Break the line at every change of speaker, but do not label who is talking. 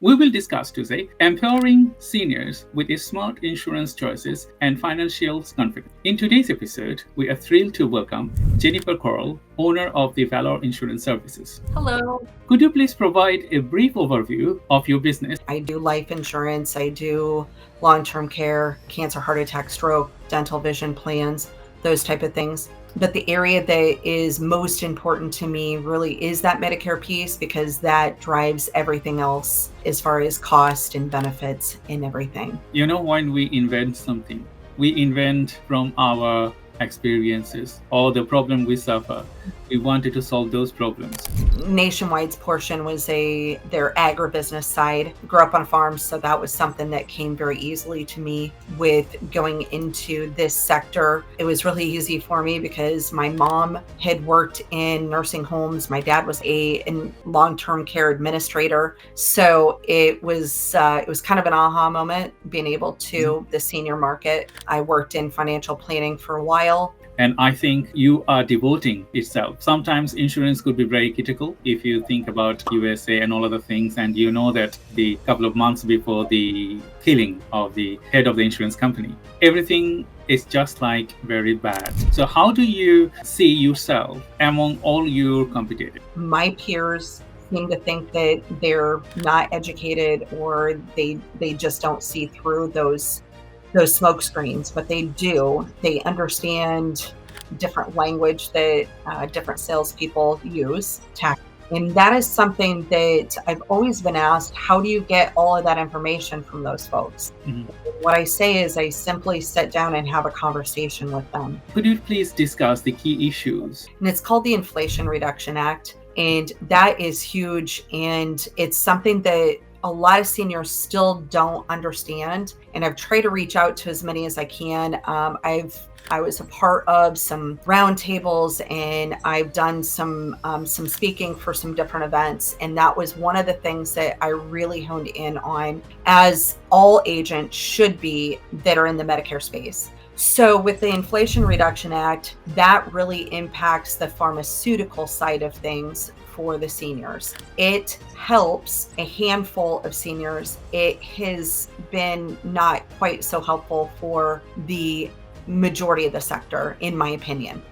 We will discuss today empowering seniors with smart insurance choices and financial confidence. In today's episode, we are thrilled to welcome Jennifer Corral, owner of the Valor Insurance Services.
Hello.
Could you please provide a brief overview of your business?
I do life insurance. I do long-term care, cancer, heart attack, stroke, dental, vision plans, those type of things. But the area that is most important to me really is that Medicare piece, because that drives everything else as far as cost and benefits and everything.
You know, when we invent something, we invent from our experiences or the problem we suffer. We wanted to solve those problems.
Nationwide's portion was their agribusiness side. Grew up on farms, so that was something that came very easily to me with going into this sector. It was really easy for me because my mom had worked in nursing homes. My dad was a long-term care administrator. So it was kind of an aha moment being able to the senior market. I worked in financial planning for a while.
And I think you are devoting itself. Sometimes insurance could be very critical if you think about USA and all other things, and you know that the couple of months before the killing of the head of the insurance company, everything is just like very bad. So how do you see yourself among all your competitors?
My peers seem to think that they're not educated, or they just don't see through those smoke screens, but they do. They understand different language that different salespeople use. And that is something that I've always been asked, how do you get all of that information from those folks? Mm-hmm. What I say is I simply sit down and have a conversation with them.
Could you please discuss the key issues?
And it's called the Inflation Reduction Act. And that is huge. And it's something that a lot of seniors still don't understand, and I've tried to reach out to as many as I can. I was a part of some roundtables, and I've done some speaking for some different events, and that was one of the things that I really honed in on, as all agents should be that are in the Medicare space. So with the Inflation Reduction Act, that really impacts the pharmaceutical side of things for the seniors. It helps a handful of seniors. It has been not quite so helpful for the majority of the sector, in my opinion.